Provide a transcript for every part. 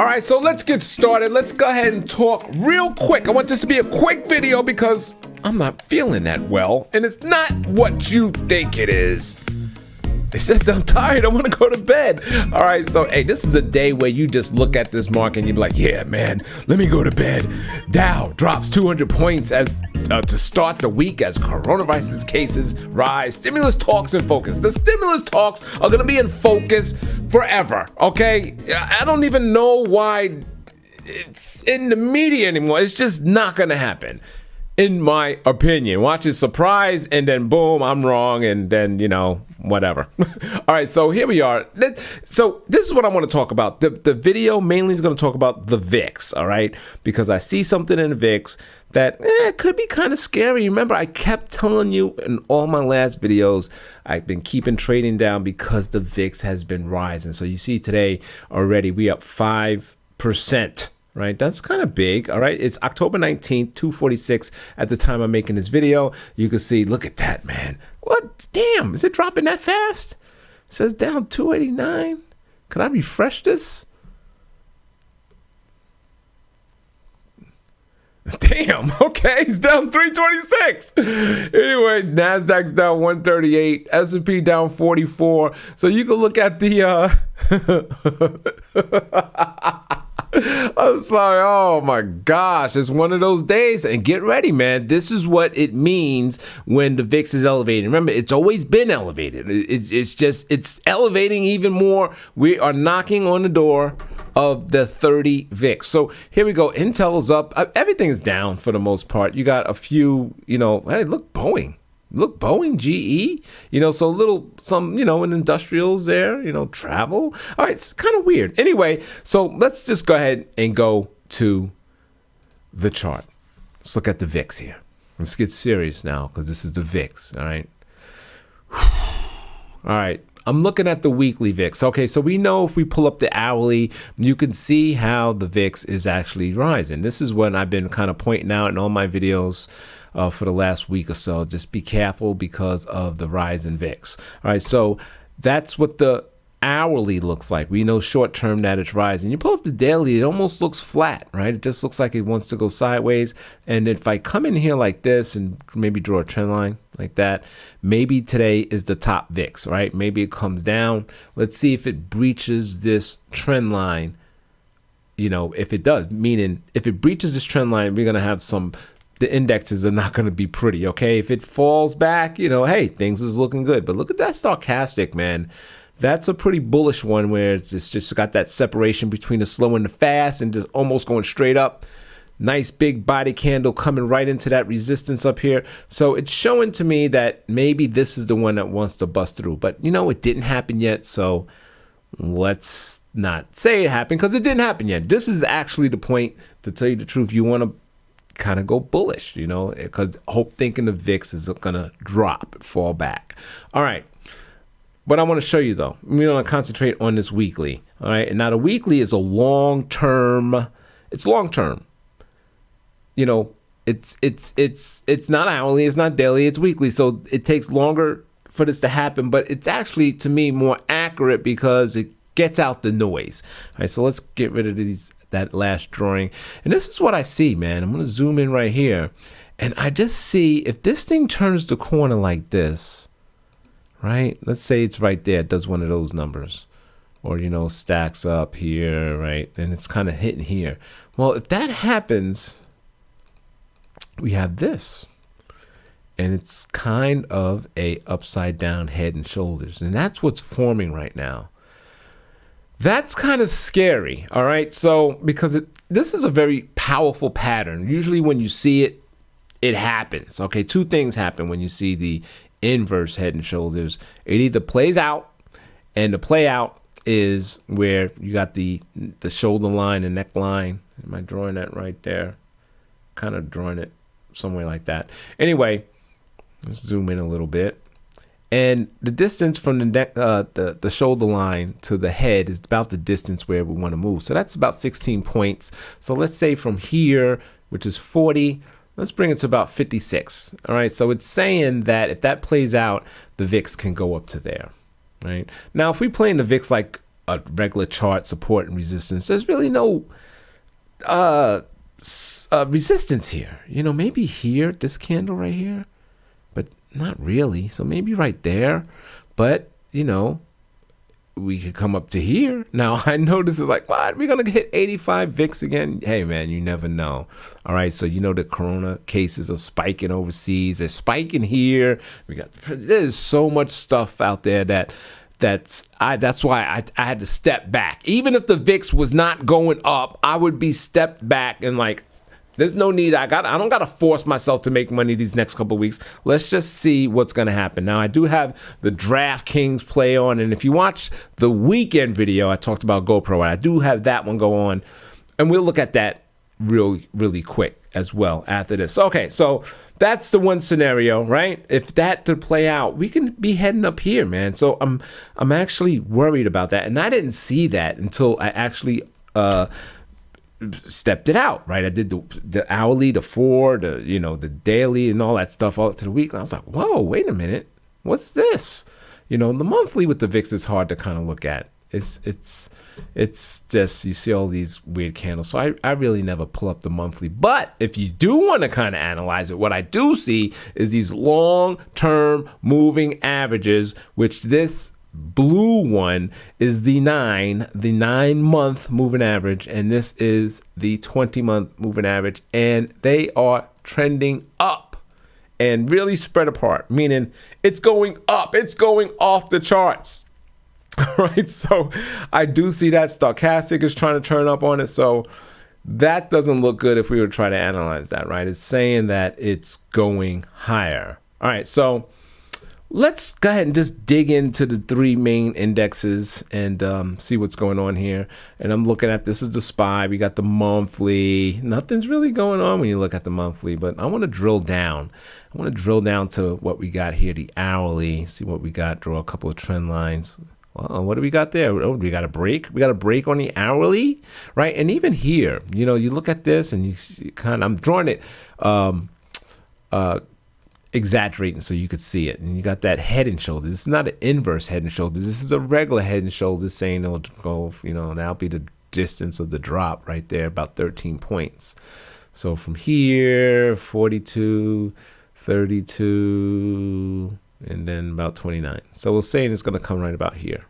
All right, so let's get started. Let's go ahead and talk real quick. I want this to be a quick video because I'm not feeling that well, and it's not what you think it is. It's just I'm tired. I want to go to bed. All right, so hey, this is a day where you just look at this market and you be like, yeah, man, let me go to bed. Dow drops 200 points as to start the week as coronavirus cases rise. Stimulus talks in focus. The stimulus talks are going to be in focus forever, okay? I don't even know why it's in the media anymore. It's just not going to happen, in my opinion. Watch it surprise, and then boom, I'm wrong, and then, you know, whatever. All right, so here we are. So this is what I want to talk about. The video mainly is going to talk about the VIX, all right? Because I see something in the VIX that could be kind of scary. Remember, I kept telling you in all my last videos, I've been keeping trading down because the VIX has been rising. So you see today already, we up 5%. Right, that's kind of big. All right, it's October 19th, 2:46 at the time I'm making this video. You can see, look at that, man. What? Damn, is it dropping that fast? It says down 289. Can I refresh this? Damn, okay, it's down 326. Anyway, NASDAQ's down 138, S&P down 44. So you can look at the I'm sorry. Oh my gosh. It's one of those days, and get ready, man. This is what it means when the VIX is elevated. Remember, it's always been elevated. It's elevating even more. We are knocking on the door of the 30 VIX. So here we go. Intel is up. Everything is down for the most part. You got a few, you know, hey, look, Boeing. Look, Boeing, GE, you know, so some, you know, in industrials there, you know, travel. All right, it's kind of weird. Anyway, so let's just go ahead and go to the chart. Let's look at the VIX here. Let's get serious now because this is the VIX, all right? All right, I'm looking at the weekly VIX. Okay, so we know if we pull up the hourly, you can see how the VIX is actually rising. This is what I've been kind of pointing out in all my videos for the last week or so. Just be careful because of the rise in VIX. All right, so that's what the hourly looks like. We know short term that it's rising. You pull up the daily, it almost looks flat, right? It just looks like it wants to go sideways. And if I come in here like this and maybe draw a trend line like that, maybe today is the top VIX, right? Maybe it comes down. Let's see if it breaches this trend line. You know, if it does, meaning if it breaches this trend line, we're going to have the indexes are not going to be pretty, okay? If it falls back, you know, hey, things is looking good. But look at that stochastic, man. That's a pretty bullish one where it's just got that separation between the slow and the fast and just almost going straight up. Nice big body candle coming right into that resistance up here. So it's showing to me that maybe this is the one that wants to bust through. But, you know, it didn't happen yet. So let's not say it happened because it didn't happen yet. This is actually the point, to tell you the truth. You want to kind of go bullish, you know, because thinking the VIX is gonna drop, fall back. All right, but I want to show you though. We're gonna concentrate on this weekly. All right, and now the weekly is a long term. It's long term. You know, it's not hourly, it's not daily, it's weekly. So it takes longer for this to happen, but it's actually, to me, more accurate because it gets out the noise. All right, so let's get rid of that last drawing. And this is what I see, man. I'm going to zoom in right here. And I just see if this thing turns the corner like this, right? Let's say it's right there. It does one of those numbers. Or, you know, stacks up here, right? And it's kind of hitting here. Well, if that happens, we have this. And it's kind of a upside down head and shoulders. And that's what's forming right now. That's kind of scary, all right? So, because this is a very powerful pattern. Usually when you see it, it happens, okay? Two things happen when you see the inverse head and shoulders. It either plays out, and the play out is where you got the shoulder line and neckline. Am I drawing that right there? Kind of drawing it somewhere like that. Anyway, let's zoom in a little bit. And the distance from the neck, the shoulder line to the head is about the distance where we want to move. So that's about 16 points. So let's say from here, which is 40, let's bring it to about 56. All right. So it's saying that if that plays out, the VIX can go up to there. Right now, if we play in the VIX like a regular chart support and resistance. There's really no resistance here. Maybe here, this candle right here, but not really. So maybe right there, but we could come up to here. Now, I know this is like, what? We're going to hit 85 VIX again? Hey, man, you never know. All right, so the corona cases are spiking overseas. They're spiking here. There's so much stuff out there that's why I had to step back. Even if the VIX was not going up, I would be stepped back and like, there's no need. I don't got to force myself to make money these next couple of weeks. Let's just see what's going to happen. Now, I do have the DraftKings play on. And if you watch the weekend video, I talked about GoPro. And I do have that one go on. And we'll look at that really quick as well after this. Okay, so that's the one scenario, right? If that to play out, we can be heading up here, man. So I'm actually worried about that. And I didn't see that until I actually stepped it out, right? I did the hourly, the 4, the daily and all that stuff all to the week. And I was like, whoa, wait a minute. What's this? The monthly with the VIX is hard to kind of look at. It's just, you see all these weird candles. So I really never pull up the monthly. But if you do want to kind of analyze it, what I do see is these long-term moving averages, which this blue one is the 9-month moving average, and this is the 20-month moving average, and they are trending up and really spread apart, meaning it's going up, it's going off the charts. All right, so I do see that stochastic is trying to turn up on it, so that doesn't look good if we were trying to analyze that, right? It's saying that it's going higher. All right, so let's go ahead and just dig into the 3 main indexes and see what's going on here. And I'm looking at, this is the SPY. We got the monthly. Nothing's really going on when you look at the monthly, but I want to drill down. I want to drill down to what we got here, the hourly, see what we got, draw a couple of trend lines. Well, what do we got there? Oh, we got a break. We got a break on the hourly, right? And even here, you look at this and you see I'm drawing it exaggerating so you could see it, and you got that head and shoulders. This is not an inverse head and shoulders. This is a regular head and shoulders, saying it'll go, that'll be the distance of the drop right there, about 13 points. So from here, 42, 32, and then about 29. So we're saying it's going to come right about here,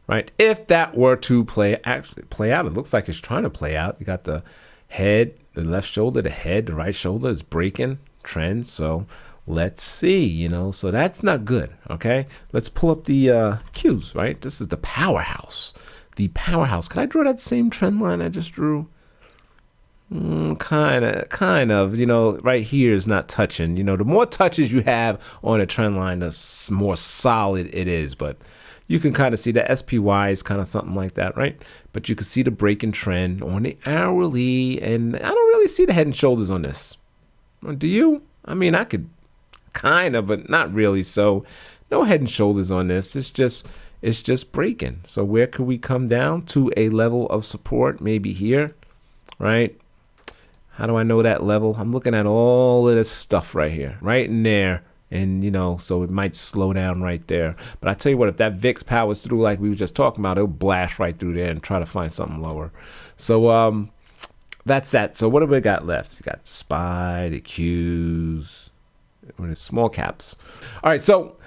right? If that were to actually play out, it looks like it's trying to play out. You got the head, the left shoulder, the head, the right shoulder is breaking trend. So let's see, so that's not good. Okay, let's pull up the Qs, right? This is the powerhouse. The powerhouse. Can I draw that same trend line I just drew? Kind of, right here is not touching. The more touches you have on a trend line, the more solid it is. But you can kind of see the SPY is kind of something like that, right? But you can see the breaking trend on the hourly, and I don't really see the head and shoulders on this. Do you? I mean, I could kind of, but not really. So no head and shoulders on this. It's just breaking. So where could we come down to a level of support? Maybe here, right? How do I know that level? I'm looking at all of this stuff right here, right in there. And, so it might slow down right there. But I tell you what, if that VIX powers through like we were just talking about, it'll blast right through there and try to find something lower. So that's that. So what have we got left? You got the SPY, the Qs, small caps. All right, so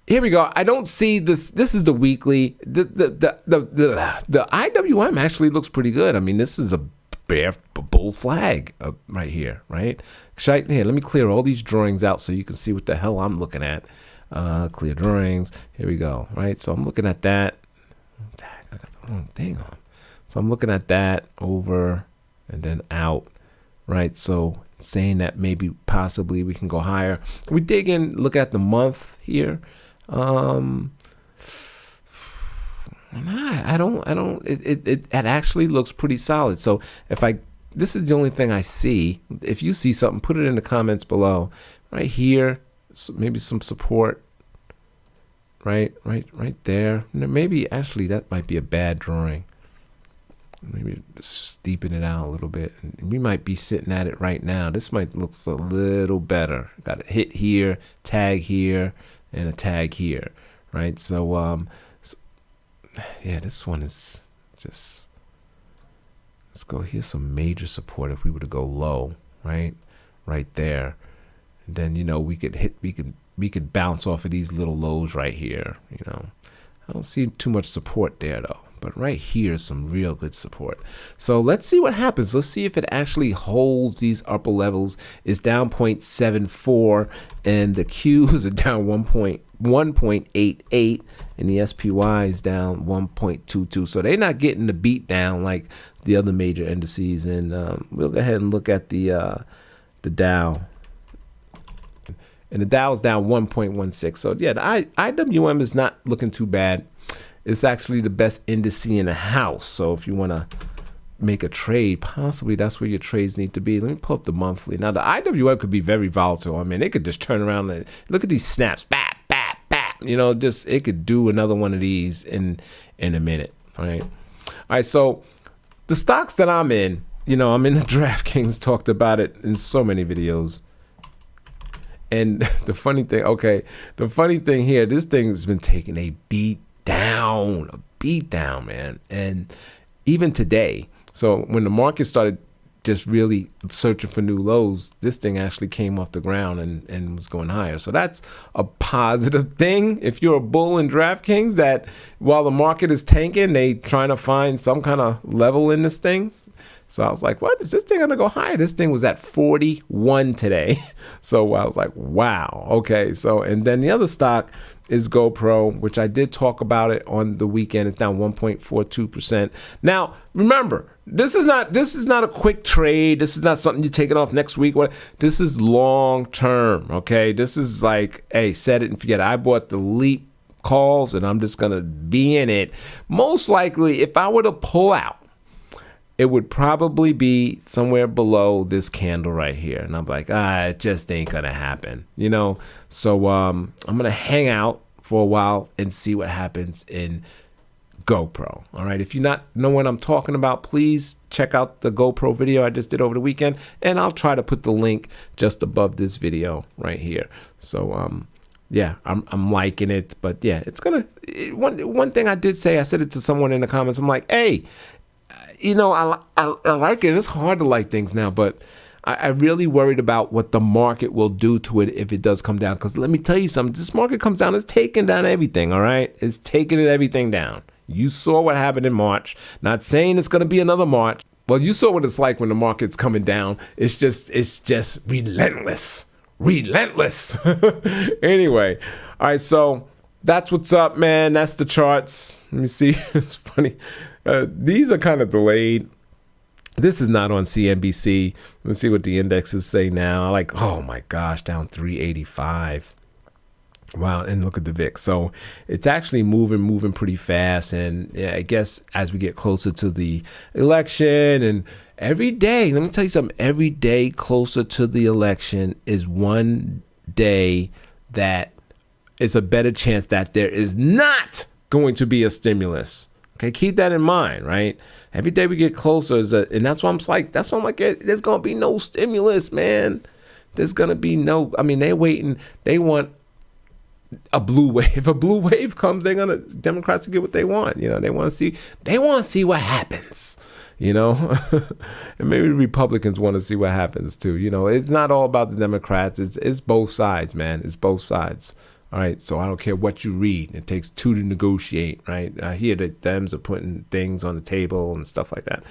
here we go. I don't see this. This is the weekly. The IWM actually looks pretty good. I mean, this is a bull flag right here, right? Here, let me clear all these drawings out so you can see what the hell I'm looking at. Clear drawings. Here we go, right? So I'm looking at that. I got the wrong thing on. So I'm looking at that over and then out, right? So saying that maybe possibly we can go higher. We dig in, look at the month here. It actually looks pretty solid. So this is the only thing I see. If you see something, put it in the comments below. Right here, maybe some support. Right there. Maybe actually that might be a bad drawing. Maybe steepen it out a little bit. And we might be sitting at it right now. This might look a little better. Got a hit here, tag here, and a tag here. Right. So yeah, this one is just, let's go. Here's some major support if we were to go low, right there. And then, you know, we could bounce off of these little lows right here. You know, I don't see too much support there though, but right here is some real good support. So let's see what happens. Let's see if it actually holds these upper levels. It's down 0.74 and the Qs are down 1.88 and the SPY is down 1.22. So they're not getting the beat down like the other major indices. And we'll go ahead and look at the Dow. And the Dow is down 1.16. So yeah, the IWM is not looking too bad. It's actually the best indice in the house. So if you want to make a trade, possibly that's where your trades need to be. Let me pull up the monthly. Now the IWM could be very volatile. I mean, they could just turn around and look at these snaps. Bap, bap, bap. You know, just it could do another one of these in a minute. All right. So the stocks that I'm in, you know, I'm in the DraftKings, talked about it in so many videos. And the funny thing here, this thing's been taking a beat down, man. And even today, so when the market started just really searching for new lows, this thing actually came off the ground and was going higher. So that's a positive thing. If you're a bull in DraftKings, that while the market is tanking, they trying to find some kind of level in this thing. So I was like, what is this thing gonna go higher? This thing was at 41 today. So I was like, wow, okay. So, and then the other stock is GoPro, which I did talk about it on the weekend. It's down 1.42%. Now, remember, this is not a quick trade. This is not something you're taking off next week. This is long term, okay? This is like, hey, set it and forget it. I bought the leap calls and I'm just gonna be in it. Most likely, if I were to pull out, it would probably be somewhere below this candle right here. And I'm like, it just ain't gonna happen, you know? So I'm gonna hang out for a while and see what happens in GoPro. All right, if you not know what I'm talking about, please check out the GoPro video I just did over the weekend. And I'll try to put the link just above this video right here. So yeah, I'm liking it, but yeah, it's gonna, one thing I did say, I said it to someone in the comments, I'm like, hey, you know, I like it. It's hard to like things now, but I really worried about what the market will do to it if it does come down. Because let me tell you something, this market comes down, it's taking down everything, all right? It's taking everything down. You saw what happened in March. Not saying it's going to be another March. Well, you saw what it's like when the market's coming down. It's just relentless. Anyway, all right, so that's what's up, man. That's the charts. Let me see. It's funny. These are kind of delayed. This is not on CNBC. Let's see what the indexes say now. Like, oh my gosh, down 385. Wow, and look at the VIX. So it's actually moving pretty fast. And yeah, I guess as we get closer to the election, and every day, let me tell you something, every day closer to the election is one day that is a better chance that there is not going to be a stimulus. Okay, keep that in mind, right? Every day we get closer, and that's why I'm like, there's gonna be no stimulus, man. There's gonna be no. I mean, they're waiting. They want a blue wave. If a blue wave comes, Democrats will get what they want. You know, they want to see what happens. You know, and maybe Republicans want to see what happens too. You know, it's not all about the Democrats. It's both sides, man. It's both sides. All right, so I don't care what you read. It takes two to negotiate, right? I hear that Dems are putting things on the table and stuff like that.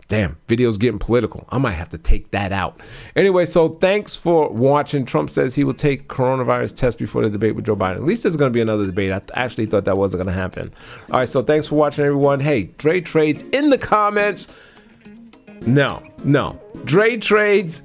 Damn, video's getting political. I might have to take that out. Anyway, so thanks for watching. Trump says he will take coronavirus test before the debate with Joe Biden. At least there's going to be another debate. I actually thought that wasn't going to happen. All right, so thanks for watching, everyone. Hey, Dre Trades in the comments. No. Dre Trades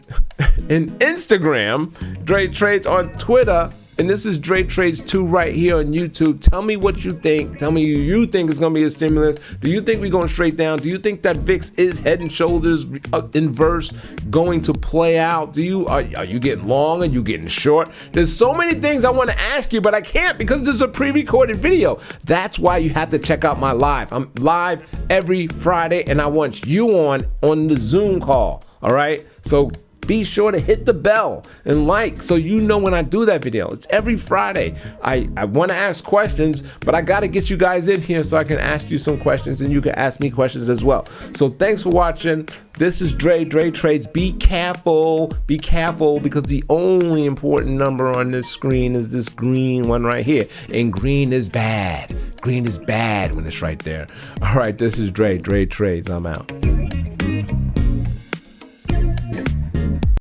in Instagram. Dre Trades on Twitter. And this is Dre Trades 2 right here on YouTube. Tell me what you think. Tell me you think it's going to be a stimulus. Do you think we're going straight down? Do you think that VIX is head and shoulders inverse going to play out? Are you getting long? Are you getting short? There's so many things I want to ask you, but I can't because this is a pre-recorded video. That's why you have to check out my live. I'm live every Friday, and I want you on the Zoom call. All right? So be sure to hit the bell and like so you know when I do that video. It's every Friday. I want to ask questions, but I got to get you guys in here so I can ask you some questions and you can ask me questions as well. So thanks for watching. This is Dre Trades. Be careful because the only important number on this screen is this green one right here. And green is bad. Green is bad when it's right there. All right, this is Dre Trades. I'm out.